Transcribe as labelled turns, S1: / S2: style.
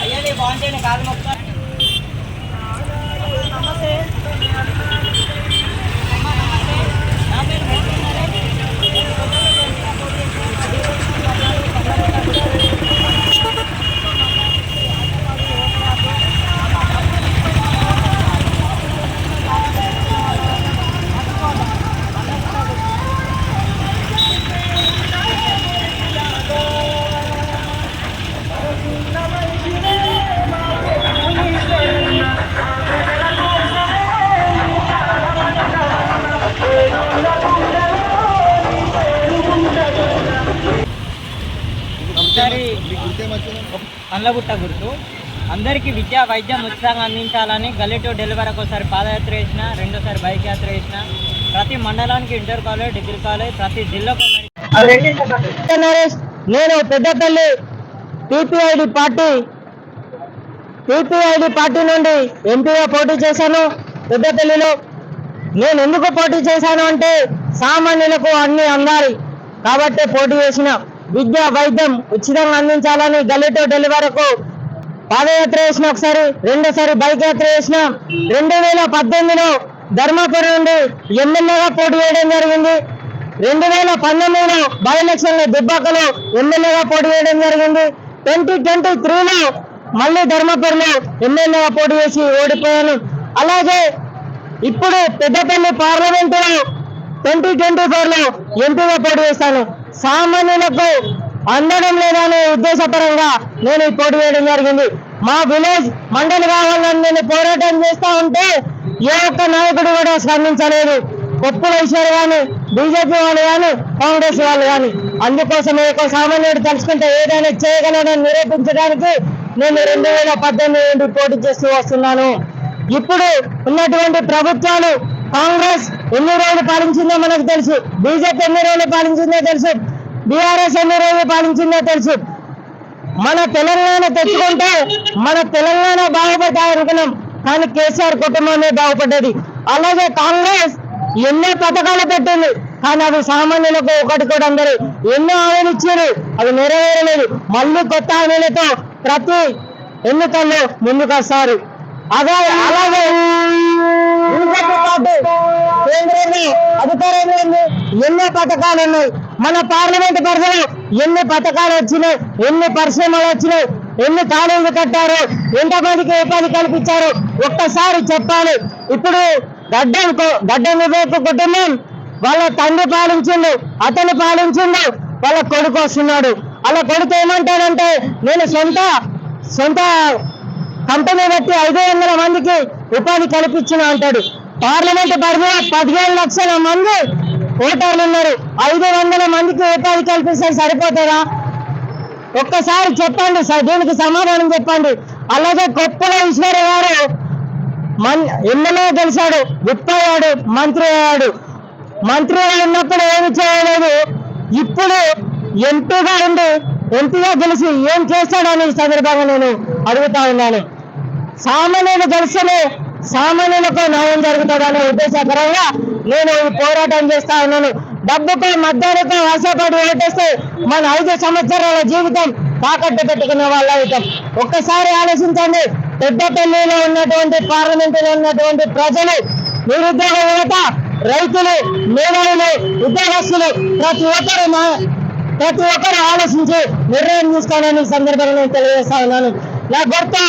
S1: అయ్యా బాగుంటే కాదు మొక్క నమస్తే పండ్లగుట్ట గుర్తు అందరికీ విద్యా వైద్యం ఉచితంగా అందించాలని గల్లీ టు డెలివరీకి ఒకసారి పాదయాత్ర చేసిన, రెండోసారి బైక్ యాత్ర చేసిన, ప్రతి మండలానికి ఇంటర్ కాలేజ్, డిగ్రీ కాలేజ్, ప్రతి జిల్లాకు.
S2: నేను పెద్దపల్లి టీపీఐడి పార్టీ నుండి ఎంపీగా పోటీ చేశాను. పెద్దపల్లిలో నేను ఎందుకు పోటీ చేశాను అంటే సామాన్యులకు అన్ని అందాలి కాబట్టి పోటీ చేసిన. విద్యా వైద్యం ఉచితంగా అందించాలని గల్లీ టు డెలివరీకు పాదయాత్ర చేసిన, ఒకసారి రెండోసారి బైక్ యాత్ర చేసిన. 2018లో ధర్మాపురం నుండి ఎమ్మెల్యేగా పోటీ చేయడం జరిగింది. 2019లో బై ఎలక్షన్లో దుబ్బాకలో ఎమ్మెల్యేగా పోటీ చేయడం జరిగింది. 2023లో మళ్ళీ ధర్మాపురంలో ఎమ్మెల్యేగా పోటీ చేసి ఓడిపోయాను. అలాగే ఇప్పుడు పెద్దపల్లి పార్లమెంటులో 2024లో ఎంపీగా పోటీ చేస్తాను. సామాన్యులకు అందడం లేదనే ఉద్దేశపరంగా నేను పోటీ చేయడం జరిగింది. మా విలేజ్ మండలి కావాలని నేను పోరాటం చేస్తా ఉంటే ఏ ఒక్క నాయకుడు కూడా స్పందించలేదు. కొప్పుల ఈశ్వర్ కానీ, బీజేపీ వాళ్ళు కానీ, కాంగ్రెస్ వాళ్ళు కానీ. అందుకోసం ఒక సామాన్యుడు తలుచుకుంటే ఏదైనా చేయగలనని నిరూపించడానికి నేను 2018 నుండి పోటీ చేస్తూ వస్తున్నాను. ఇప్పుడు ఉన్నటువంటి ప్రభుత్వాలు కాంగ్రెస్ ఎన్ని రోజులు పాలించిందో మనకు తెలుసు, బీజేపీ ఎన్ని రోజులు పాలించిందో తెలుసు, బీఆర్ఎస్ ఎన్ని రోజులు పాలించిందో తెలుసు. మన తెలంగాణ తెచ్చుకుంటే మన తెలంగాణ బాగుపడ్డాయి అనుకున్నాం, కానీ కేసీఆర్ కుటుంబమే బాగుపడ్డది. అలాగే కాంగ్రెస్ ఎన్నో పథకాలు పెట్టింది, కానీ అవి సామాన్యులకు ఒకటి కూడా అందరు ఎన్నో హామీలు ఇచ్చారు, అవి నెరవేరలేదు. మళ్ళీ కొత్త హామీలతో ప్రతి ఎన్నికల్లో ముందుకు వస్తారు. అలాగే బీజేపీ పార్టీ కేంద్రంలో అధికారంలో ఉంది, ఎన్నో పథకాలు ఉన్నాయి. మన పార్లమెంట్ పరిధిలో ఎన్ని పథకాలు వచ్చినాయి, ఎన్ని పరిశ్రమలు వచ్చినాయి, ఎన్ని కాలేజీలు కట్టారు, ఎంతమందికి ఉపాధి కల్పించారు ఒక్కసారి చెప్పాలి. ఇప్పుడు గడ్డం వివేక్ కుటుంబం వాళ్ళ తండ్రి పాలించిండు, అతను పాలించిండు, వాళ్ళ కొడుకు వస్తున్నాడు. అలా కొడుకు ఏమంటాడంటే నేను సొంత కంపెనీ బట్టి 500 మందికి ఉపాధి కల్పించిన అంటాడు. పార్లమెంట్ పరిధిలో 15 లక్షల మంది ఓటర్లు ఉన్నారు, 500 మందికి ఉపాధి కల్పిస్తే సరిపోతుందా? ఒక్కసారి చెప్పండి సార్, దీనికి సమాధానం చెప్పండి. అలాగే కొప్పుల ఈశ్వర్ గారు ఎమ్మెల్యే గెలిచాడు, విప్ అయ్యాడు, మంత్రి అయ్యాడు. మంత్రి ఉన్నప్పుడు ఏమి చేయలేదు, ఇప్పుడు ఎంపీగా గెలిచి ఏం చేస్తాడని సందర్భంగా నేను అడుగుతా ఉన్నాను. సామాన్యులు గెలిస్తేనే సామాన్యులకు న్యాయం జరుగుతుందనే ఉద్దేశపరంగా నేను ఈ పోరాటం చేస్తా ఉన్నాను. డబ్బుపై మద్దతుతో ఆశపడి ఓటేస్తే మన 5 సంవత్సరాల జీవితం తాకట్టు పెట్టుకునే వాళ్ళ అవుతాం. ఒక్కసారి ఆలోచించండి, పెద్దపల్లిలో ఉన్నటువంటి పార్లమెంటులో ఉన్నటువంటి ప్రజలు, నిరుద్యోగ యువత, రైతులు, మేధావులు, ఉద్యోగస్తులు ప్రతి ఒక్కరు ఆలోచించి నిర్ణయం తీసుకోవాలని ఈ సందర్భంగా నేను తెలియజేస్తా ఉన్నాను. నా గుర్తు